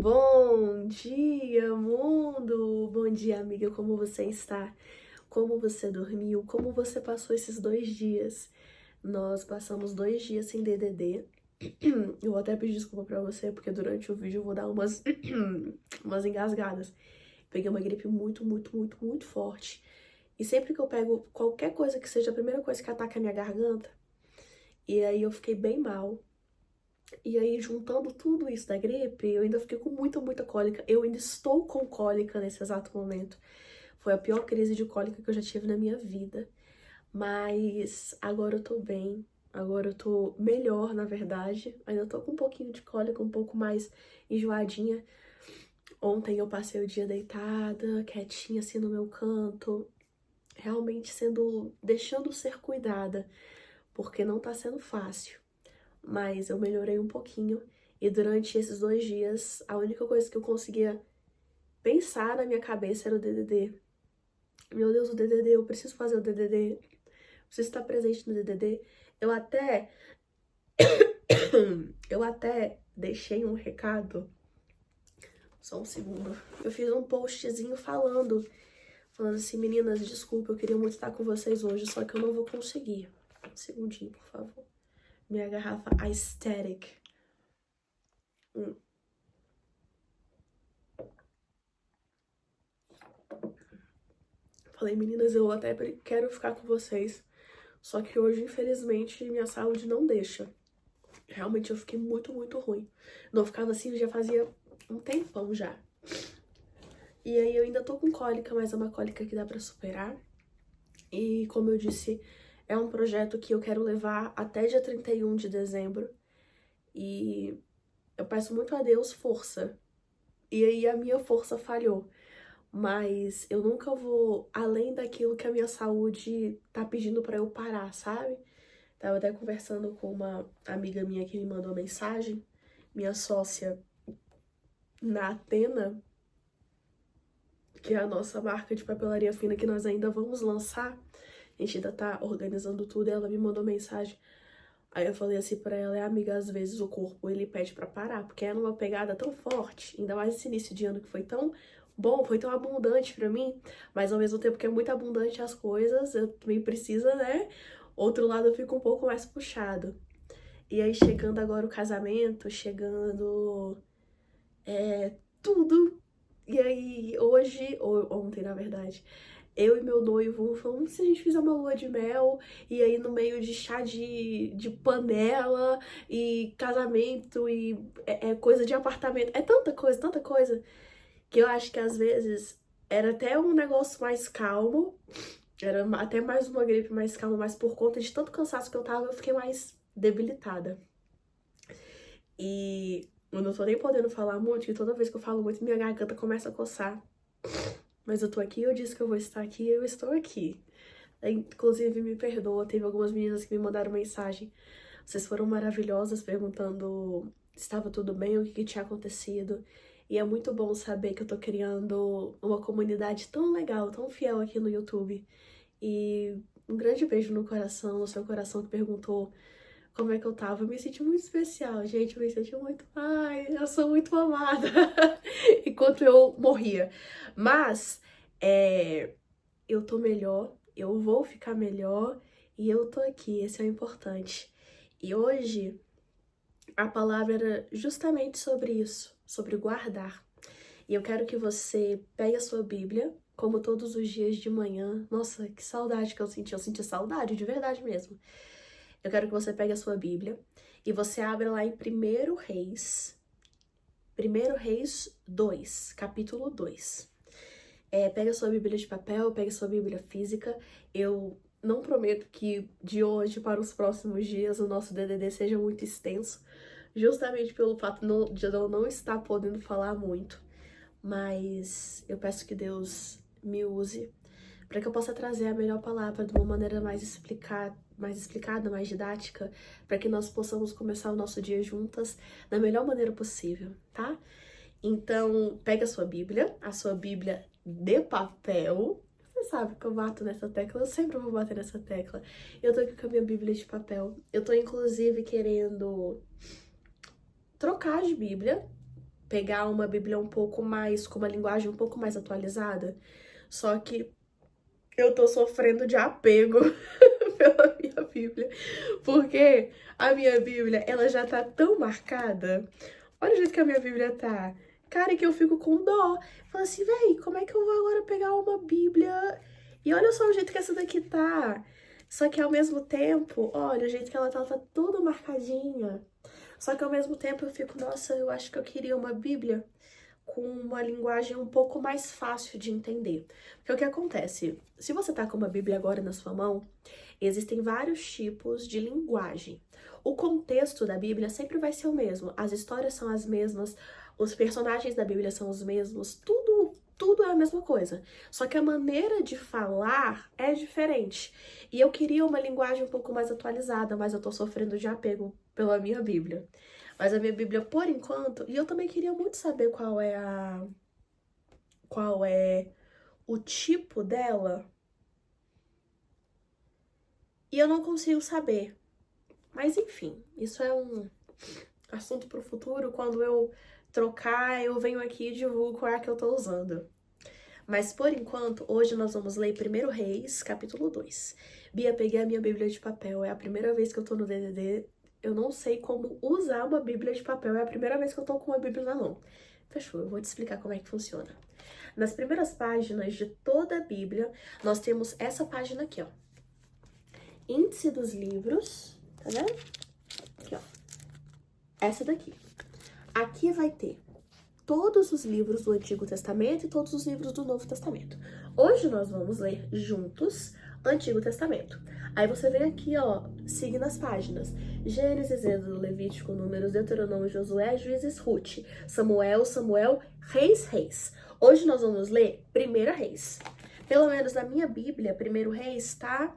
Bom dia, mundo! Bom dia, amiga. Como você está? Como você dormiu? Como você passou esses 2 dias? Nós passamos 2 dias sem DDD. Eu vou até pedir desculpa pra você, porque durante o vídeo eu vou dar umas engasgadas. Peguei uma gripe muito forte. E sempre que eu pego qualquer coisa que seja a primeira coisa que ataca a minha garganta, e aí eu fiquei bem mal. E aí, juntando tudo isso da gripe, eu ainda fiquei com muita cólica. Eu ainda estou com cólica nesse exato momento. Foi a pior crise de cólica que eu já tive na minha vida. Mas agora eu tô bem. Agora eu tô melhor, na verdade. Ainda tô com um pouquinho de cólica, um pouco mais enjoadinha. Ontem eu passei o dia deitada, quietinha assim no meu canto. Realmente deixando ser cuidada. Porque não tá sendo fácil. Mas eu melhorei um pouquinho. E durante esses 2 dias, a única coisa que eu conseguia pensar na minha cabeça era o DDD. Meu Deus, o DDD, eu preciso fazer o DDD. Preciso estar presente no DDD. Eu até... eu até deixei um recado. Só um segundo. Eu fiz um postzinho falando assim, meninas, desculpa, eu queria muito estar com vocês hoje, só que eu não vou conseguir. Um segundinho, por favor. Minha garrafa Aesthetic. Falei, meninas, eu até quero ficar com vocês, só que hoje, infelizmente, minha saúde não deixa. Realmente eu fiquei muito ruim. Não ficava assim, já fazia um tempão já. E aí eu ainda tô com cólica, mas é uma cólica que dá pra superar. E como eu disse, é um projeto que eu quero levar até dia 31 de dezembro. E eu peço muito a Deus força. E aí a minha força falhou. Mas eu nunca vou além daquilo que a minha saúde tá pedindo pra eu parar, sabe? Tava até conversando com uma amiga minha que me mandou mensagem, minha sócia na Atena, que é a nossa marca de papelaria fina que nós ainda vamos lançar. A gente ainda tá organizando tudo e ela me mandou mensagem. Aí eu falei assim pra ela, amiga, às vezes o corpo ele pede pra parar, porque é numa pegada tão forte, ainda mais esse início de ano que foi tão bom, foi tão abundante pra mim, mas ao mesmo tempo que é muito abundante as coisas, eu também precisa, né? Outro lado eu fico um pouco mais puxado. E aí chegando agora o casamento, chegando tudo. E aí hoje, ou ontem na verdade, eu e meu noivo falamos se a gente fizer uma lua de mel, e aí no meio de chá de panela, e casamento, e coisa de apartamento, é tanta coisa, que eu acho que às vezes era até um negócio mais calmo, era até mais uma gripe mais calma, mas por conta de tanto cansaço que eu tava, eu fiquei mais debilitada. E eu não tô nem podendo falar muito, que toda vez que eu falo muito, minha garganta começa a coçar. Mas eu tô aqui, eu disse que eu vou estar aqui, eu estou aqui. Inclusive, me perdoa, teve algumas meninas que me mandaram mensagem. Vocês foram maravilhosas perguntando se estava tudo bem, o que tinha acontecido. E é muito bom saber que eu tô criando uma comunidade tão legal, tão fiel aqui no YouTube. E um grande beijo no coração, no seu coração que perguntou como é que eu tava. Eu me senti muito especial, gente. Eu me senti muito. Ai, eu sou muito amada. Enquanto eu morria. Mas, eu tô melhor, eu vou ficar melhor e eu tô aqui, esse é o importante. E hoje a palavra era justamente sobre isso, sobre guardar. E eu quero que você pegue a sua Bíblia, como todos os dias de manhã. Nossa, que saudade que eu senti saudade, de verdade mesmo. Eu quero que você pegue a sua Bíblia e você abra lá em 1 Reis 2, capítulo 2. Pega a sua Bíblia de papel, pega a sua Bíblia física. Eu não prometo que de hoje para os próximos dias o nosso DDD seja muito extenso, justamente pelo fato de eu não estar podendo falar muito. Mas eu peço que Deus me use para que eu possa trazer a melhor palavra de uma maneira mais explicada, mais didática, para que nós possamos começar o nosso dia juntas da melhor maneira possível, tá? Então, pega a sua Bíblia de papel. Você sabe que eu bato nessa tecla, eu sempre vou bater nessa tecla. Eu tô aqui com a minha Bíblia de papel. Eu tô, inclusive, querendo trocar de Bíblia. pegar uma Bíblia um pouco mais, com uma linguagem um pouco mais atualizada. Só que eu tô sofrendo de apego pela minha Bíblia, porque a minha Bíblia, ela já tá tão marcada. Olha o jeito que a minha Bíblia tá. Cara, que eu fico com dó. Falo assim, véi, como é que eu vou agora pegar uma Bíblia? E olha só o jeito que essa daqui tá. Só que ao mesmo tempo, olha, o jeito que ela tá toda marcadinha. Só que ao mesmo tempo eu fico, nossa, eu acho que eu queria uma Bíblia com uma linguagem um pouco mais fácil de entender. Porque o que acontece? Se você tá com uma Bíblia agora na sua mão, existem vários tipos de linguagem. O contexto da Bíblia sempre vai ser o mesmo, as histórias são as mesmas, os personagens da Bíblia são os mesmos, tudo é a mesma coisa. Só que a maneira de falar é diferente. E eu queria uma linguagem um pouco mais atualizada, mas eu tô sofrendo de apego pela minha Bíblia. Mas a minha Bíblia, por enquanto, e eu também queria muito saber qual é o tipo dela. E eu não consigo saber. Mas enfim, isso é um assunto pro futuro. Quando eu trocar, eu venho aqui e divulgo qual é a que eu tô usando. Mas por enquanto, hoje nós vamos ler 1 Reis, capítulo 2. Bia, peguei a minha Bíblia de papel, é a primeira vez que eu tô no DDD. Eu não sei como usar uma Bíblia de papel, é a primeira vez que eu tô com uma Bíblia na mão. Fechou, eu vou te explicar como é que funciona. Nas primeiras páginas de toda a Bíblia, nós temos essa página aqui, ó. Índice dos livros, tá vendo? Aqui, ó. Essa daqui. Aqui vai ter todos os livros do Antigo Testamento e todos os livros do Novo Testamento. Hoje nós vamos ler juntos Antigo Testamento. Aí você vem aqui, ó, seguindo as páginas. Gênesis, Êxodo, Levítico, Números, Deuteronômio, Josué, Juízes, Ruth, Samuel, Reis, Reis. Hoje nós vamos ler 1 Reis. Pelo menos na minha Bíblia, 1 Reis está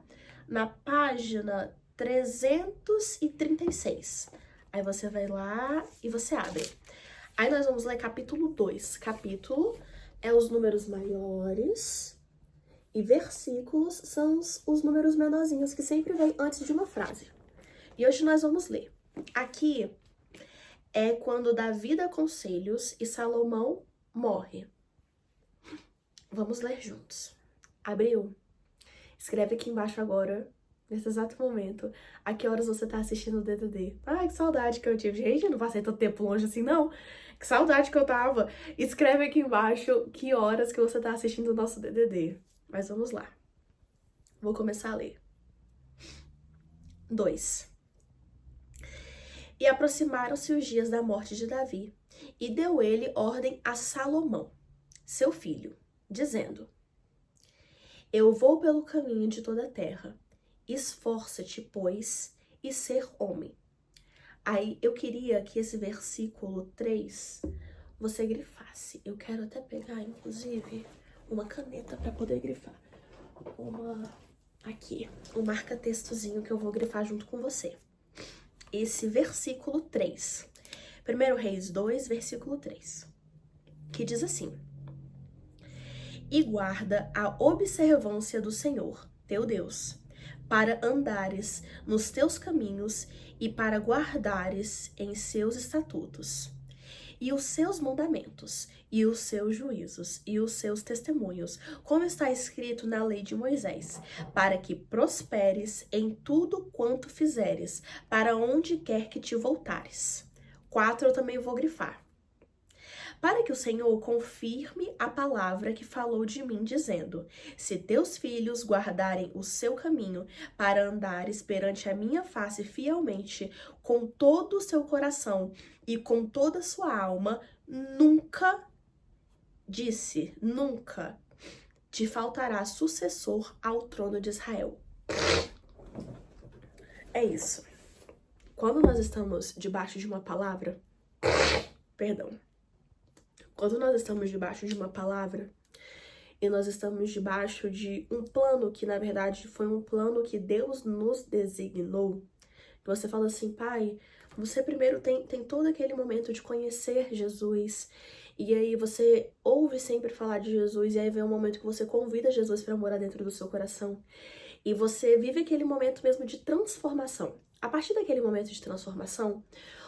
na página 336. Aí você vai lá e você abre. Aí nós vamos ler capítulo 2. Capítulo é os números maiores e versículos são os números menorzinhos que sempre vem antes de uma frase. E hoje nós vamos ler. Aqui é quando Davi dá conselhos e Salomão morre. Vamos ler juntos. Abriu? Escreve aqui embaixo agora, nesse exato momento, a que horas você tá assistindo o DDD. Ai, que saudade que eu tive. Gente, eu não passei tanto tempo longe assim, não. Que saudade que eu tava. Escreve aqui embaixo que horas que você tá assistindo o nosso DDD. Mas vamos lá. Vou começar a ler. 2. E aproximaram-se os dias da morte de Davi, e deu ele ordem a Salomão, seu filho, dizendo: Eu vou pelo caminho de toda a terra. Esforça-te, pois, e ser homem. Aí eu queria que esse versículo 3 você grifasse. Eu quero até pegar, inclusive, uma caneta para poder grifar. Aqui, um marca-textozinho que eu vou grifar junto com você. Esse versículo 3. 1 Reis 2, versículo 3. Que diz assim: E guarda a observância do Senhor, teu Deus, para andares nos teus caminhos e para guardares em seus estatutos, e os seus mandamentos, e os seus juízos, e os seus testemunhos, como está escrito na lei de Moisés, para que prosperes em tudo quanto fizeres, para onde quer que te voltares. 4 eu também vou grifar. Para que o Senhor confirme a palavra que falou de mim, dizendo: Se teus filhos guardarem o seu caminho para andares perante a minha face fielmente, com todo o seu coração e com toda a sua alma, nunca te faltará sucessor ao trono de Israel. É isso. Quando nós estamos debaixo de uma palavra, quando nós estamos debaixo de uma palavra e nós estamos debaixo de um plano que, na verdade, foi um plano que Deus nos designou, você fala assim: Pai, você primeiro tem todo aquele momento de conhecer Jesus, e aí você ouve sempre falar de Jesus, e aí vem um momento que você convida Jesus para morar dentro do seu coração, e você vive aquele momento mesmo de transformação. A partir daquele momento de transformação,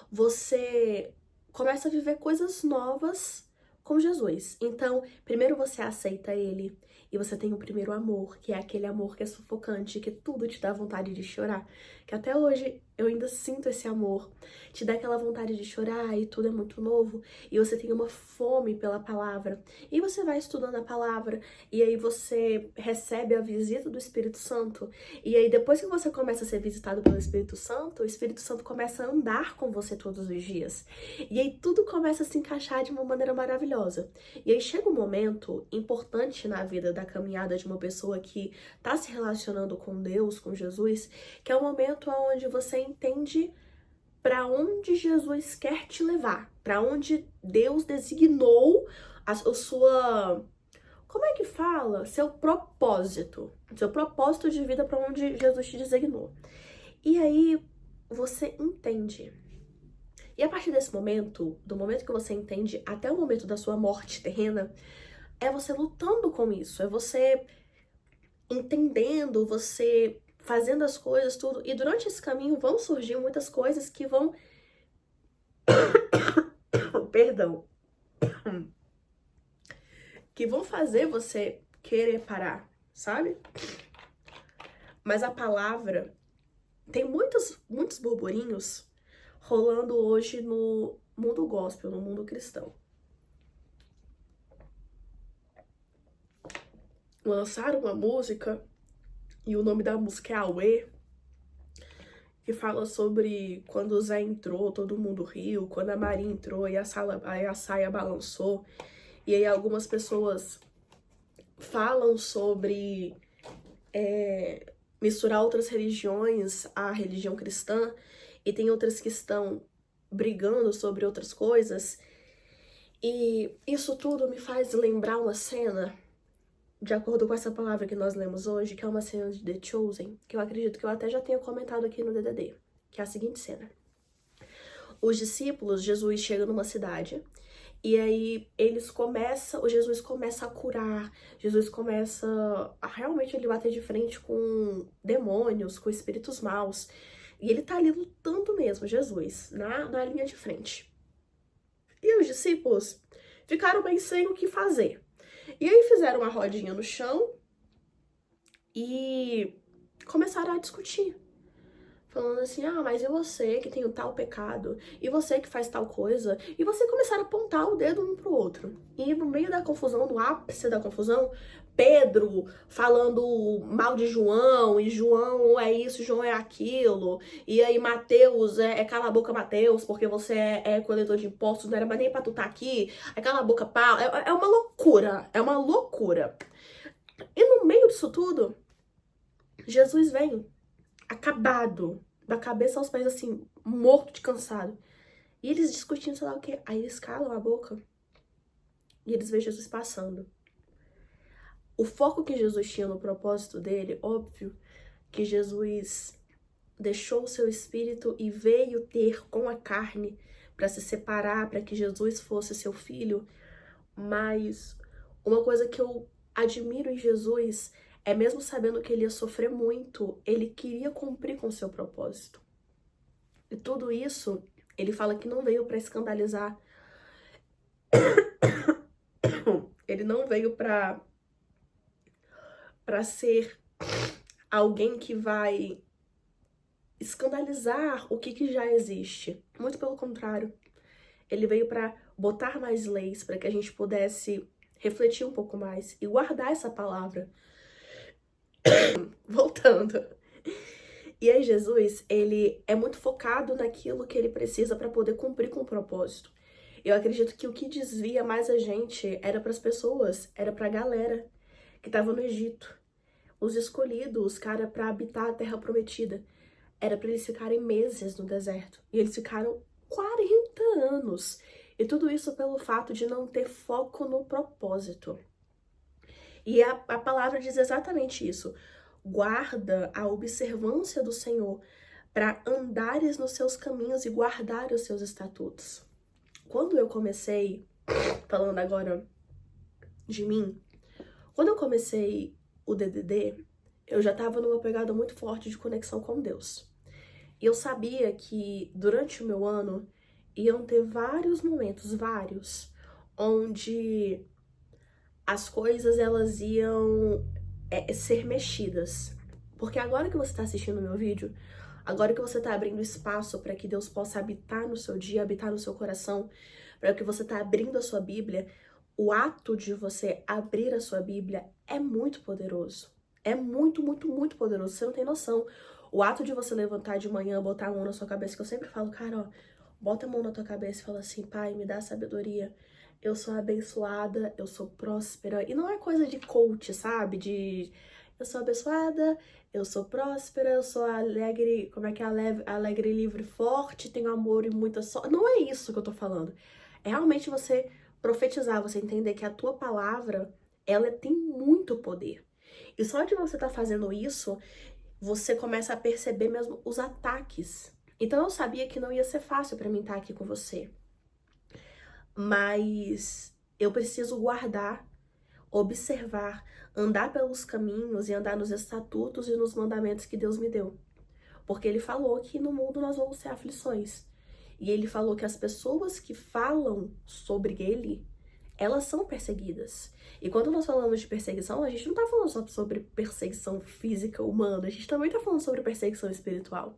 você começa a viver coisas novas com Jesus. Então, primeiro você aceita ele e você tem o primeiro amor, que é aquele amor que é sufocante, que tudo te dá vontade de chorar. Que até hoje eu ainda sinto esse amor. Te dá aquela vontade de chorar e tudo é muito novo. E você tem uma fome pela palavra. E você vai estudando a palavra. E aí você recebe a visita do Espírito Santo. E aí depois que você começa a ser visitado pelo Espírito Santo, o Espírito Santo começa a andar com você todos os dias. E aí tudo começa a se encaixar de uma maneira maravilhosa. E aí chega um momento importante na vida da caminhada de uma pessoa que está se relacionando com Deus, com Jesus, que é o momento onde você entende para onde Jesus quer te levar, para onde Deus designou a sua, como é que fala? Seu propósito de vida, para onde Jesus te designou. E aí você entende. E a partir desse momento, do momento que você entende até o momento da sua morte terrena, é você lutando com isso, é você entendendo, você fazendo as coisas, tudo. E durante esse caminho vão surgir muitas coisas que vão... Perdão. Que vão fazer você querer parar, sabe? Mas a palavra tem muitos burburinhos rolando hoje no mundo gospel, no mundo cristão. Lançaram uma música, e o nome da música é Away, que fala sobre quando o Zé entrou, todo mundo riu, quando a Maria entrou e a saia balançou. E aí algumas pessoas falam sobre misturar outras religiões à religião cristã, e tem outras que estão brigando sobre outras coisas. E isso tudo me faz lembrar uma cena, de acordo com essa palavra que nós lemos hoje, que é uma cena de The Chosen, que eu acredito que eu até já tenha comentado aqui no DDD, que é a seguinte cena. Os discípulos, Jesus chega numa cidade, e aí o Jesus começa a curar, Jesus começa a realmente ele bater de frente com demônios, com espíritos maus, e ele tá ali lutando mesmo, Jesus, na linha de frente. E os discípulos ficaram bem sem o que fazer. E aí fizeram uma rodinha no chão e começaram a discutir. Falando assim, mas e você que tem o tal pecado? E você que faz tal coisa? E você começaram a apontar o dedo um pro outro. E no meio da confusão, no ápice da confusão, Pedro falando mal de João, e João é isso, João é aquilo. E aí Mateus cala a boca, Mateus, porque você é coletor de impostos, não era mais nem pra tu estar aqui. Aí cala a boca, Paulo. É uma loucura, é uma loucura. E no meio disso tudo, Jesus vem acabado, da cabeça aos pés, assim, morto de cansado. E eles discutindo, sei lá o quê. Aí eles calam a boca e eles veem Jesus passando. O foco que Jesus tinha no propósito dele, óbvio, que Jesus deixou o seu espírito e veio ter com a carne para se separar, para que Jesus fosse seu filho. Mas uma coisa que eu admiro em Jesus é, mesmo sabendo que ele ia sofrer muito, ele queria cumprir com o seu propósito. E tudo isso, ele fala que não veio para escandalizar. Ele não veio para ser alguém que vai escandalizar o que já existe. Muito pelo contrário. Ele veio para botar mais leis, para que a gente pudesse refletir um pouco mais e guardar essa palavra. Voltando. E aí Jesus, ele é muito focado naquilo que ele precisa para poder cumprir com o propósito. Eu acredito que o que desvia mais a gente era para as pessoas, era para a galera que estava no Egito. Os escolhidos, os caras para habitar a terra prometida. Era para eles ficarem meses no deserto. E eles ficaram 40 anos. E tudo isso pelo fato de não ter foco no propósito. E a palavra diz exatamente isso. Guarda a observância do Senhor para andares nos seus caminhos e guardar os seus estatutos. Quando eu comecei, falando agora de mim, quando eu comecei o DDD, eu já estava numa pegada muito forte de conexão com Deus. E eu sabia que durante o meu ano, iam ter vários momentos, vários, onde as coisas elas iam ser mexidas. Porque agora que você está assistindo o meu vídeo, agora que você está abrindo espaço para que Deus possa habitar no seu dia, habitar no seu coração, para que você está abrindo a sua Bíblia, o ato de você abrir a sua Bíblia é muito poderoso. É muito, muito, muito poderoso. Você não tem noção. O ato de você levantar de manhã, botar a mão na sua cabeça, que eu sempre falo, cara, ó, bota a mão na tua cabeça e fala assim, Pai, me dá sabedoria. Eu sou abençoada, eu sou próspera. E não é coisa de coach, sabe? Eu sou abençoada, eu sou próspera, eu sou alegre, como é que é? Alegre, livre, forte, tenho amor e muita sorte. Não é isso que eu tô falando. É realmente você profetizar, você entender que a tua palavra, ela tem muito poder. E só de você estar fazendo isso, você começa a perceber mesmo os ataques. Então eu sabia que não ia ser fácil pra mim estar aqui com você. Mas eu preciso guardar, observar, andar pelos caminhos e andar nos estatutos e nos mandamentos que Deus me deu. Porque ele falou que no mundo nós vamos ter aflições. E ele falou que as pessoas que falam sobre ele, elas são perseguidas. E quando nós falamos de perseguição, a gente não tá falando só sobre perseguição física humana, a gente também tá falando sobre perseguição espiritual.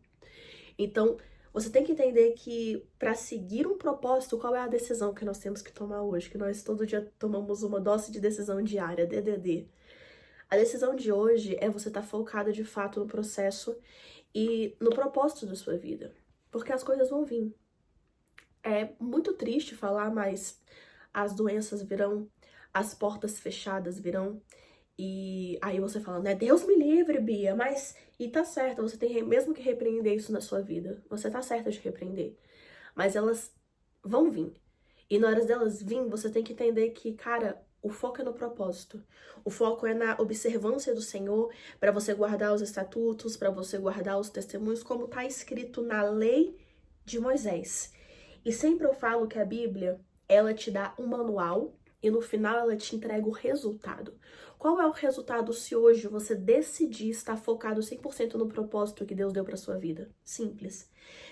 Então, você tem que entender que para seguir um propósito, qual é a decisão que nós temos que tomar hoje? Que nós todo dia tomamos uma dose de decisão diária, DDD. A decisão de hoje é você estar focado de fato no processo e no propósito da sua vida. Porque as coisas vão vir. É muito triste falar, mas as doenças virão, as portas fechadas virão. E aí você fala, né? Deus me livre, Bia, mas... E tá certo, você tem mesmo que repreender isso na sua vida. Você tá certa de repreender. Mas elas vão vir. E na hora delas vir, você tem que entender que, cara, o foco é no propósito. O foco é na observância do Senhor, para você guardar os estatutos, para você guardar os testemunhos, como tá escrito na lei de Moisés. E sempre eu falo que a Bíblia, ela te dá um manual e no final ela te entrega o resultado. Qual é o resultado se hoje você decidir estar focado 100% no propósito que Deus deu para sua vida? Simples.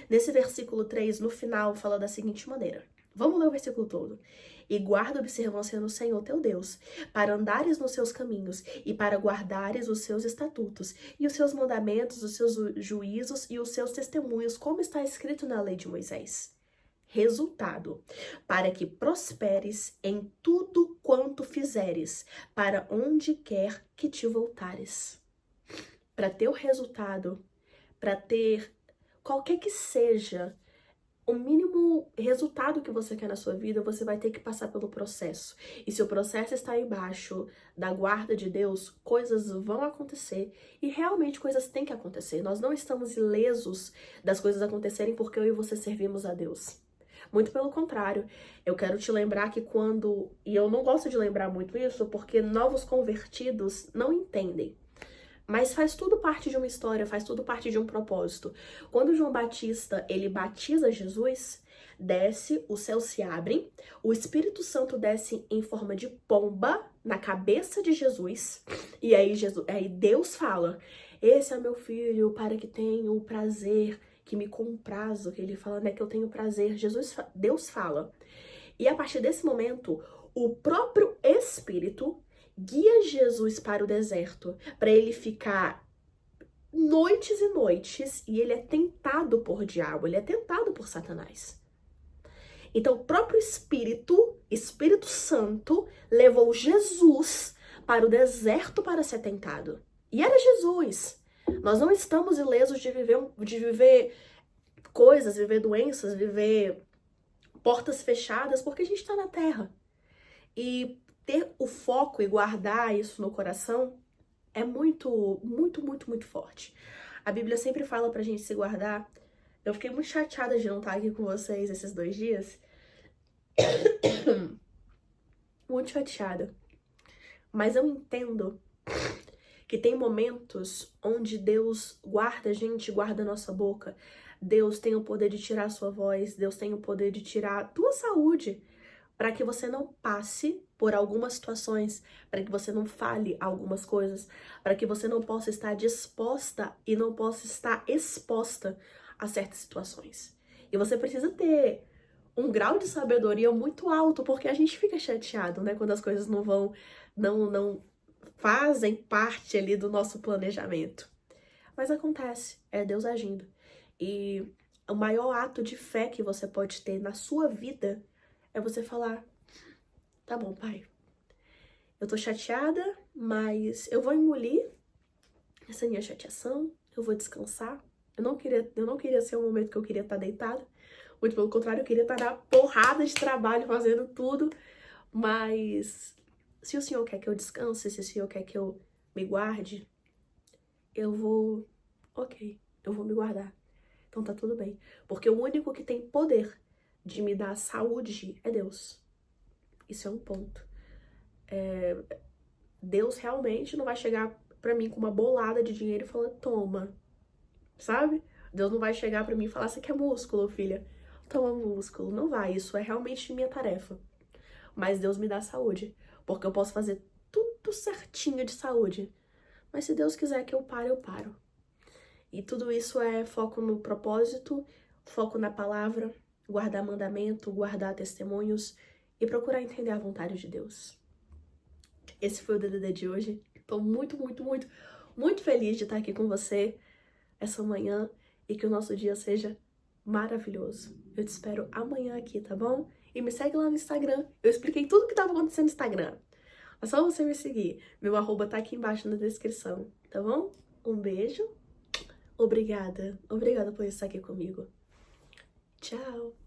Nesse versículo 3, no final, fala da seguinte maneira. Vamos ler o versículo todo. E guarda observância no Senhor teu Deus, para andares nos seus caminhos e para guardares os seus estatutos e os seus mandamentos, os seus juízos e os seus testemunhos, como está escrito na lei de Moisés. Resultado, para que prosperes em tudo quanto fizeres, para onde quer que te voltares. Para ter o resultado, para ter qualquer que seja o mínimo resultado que você quer na sua vida, você vai ter que passar pelo processo. E se o processo está embaixo da guarda de Deus, coisas vão acontecer e realmente coisas têm que acontecer. Nós não estamos ilesos das coisas acontecerem porque eu e você servimos a Deus. Muito pelo contrário, eu quero te lembrar que quando... E eu não gosto de lembrar muito isso porque novos convertidos não entendem. Mas faz tudo parte de uma história, faz tudo parte de um propósito. Quando João Batista, ele batiza Jesus, desce, os céus se abrem, o Espírito Santo desce em forma de pomba na cabeça de Jesus, e aí Deus fala, esse é meu filho, para que tenha o prazer, que me comprazo, que ele fala, né, que eu tenho prazer. Deus fala. E a partir desse momento, o próprio Espírito guia Jesus para o deserto, para ele ficar noites e noites, e ele é tentado por diabo, ele é tentado por Satanás. Então, o próprio Espírito Santo, levou Jesus para o deserto para ser tentado. E era Jesus. Nós não estamos ilesos de viver coisas, viver doenças, viver portas fechadas, porque a gente está na Terra. E ter o foco e guardar isso no coração é muito, muito, muito, muito forte. A Bíblia sempre fala pra gente se guardar. Eu fiquei muito chateada de não estar aqui com vocês esses 2 dias. Muito chateada. Mas eu entendo que tem momentos onde Deus guarda a gente, guarda a nossa boca. Deus tem o poder de tirar a sua voz, Deus tem o poder de tirar a tua saúde, para que você não passe por algumas situações, para que você não fale algumas coisas, para que você não possa estar disposta e não possa estar exposta a certas situações. E você precisa ter um grau de sabedoria muito alto, porque a gente fica chateado, né, quando as coisas não fazem parte ali do nosso planejamento. Mas acontece, é Deus agindo. E o maior ato de fé que você pode ter na sua vida é você falar: tá bom, pai, eu tô chateada, mas eu vou engolir essa minha chateação, eu vou descansar. Eu não queria ser o momento que eu queria estar deitada. Muito pelo contrário, eu queria estar na porrada de trabalho, fazendo tudo. Mas se o Senhor quer que eu descanse, se o Senhor quer que eu me guarde, eu vou... Ok, eu vou me guardar. Então tá tudo bem. Porque o único que tem poder de me dar saúde é Deus. Isso é um ponto. Deus realmente não vai chegar pra mim com uma bolada de dinheiro e falar: toma, sabe? Deus não vai chegar pra mim e falar: você quer músculo, filha? Toma músculo. Não vai, isso é realmente minha tarefa. Mas Deus me dá saúde, porque eu posso fazer tudo certinho de saúde. Mas se Deus quiser que eu pare, eu paro. E tudo isso é foco no propósito, foco na palavra, guardar mandamento, guardar testemunhos e procurar entender a vontade de Deus. Esse foi o DDD de hoje. Tô muito feliz de estar aqui com você essa manhã e que o nosso dia seja maravilhoso. Eu te espero amanhã aqui, tá bom? E me segue lá no Instagram. Eu expliquei tudo o que estava acontecendo no Instagram. É só você me seguir. Meu arroba tá aqui embaixo na descrição, tá bom? Um beijo. Obrigada. Obrigada por estar aqui comigo. Tchau.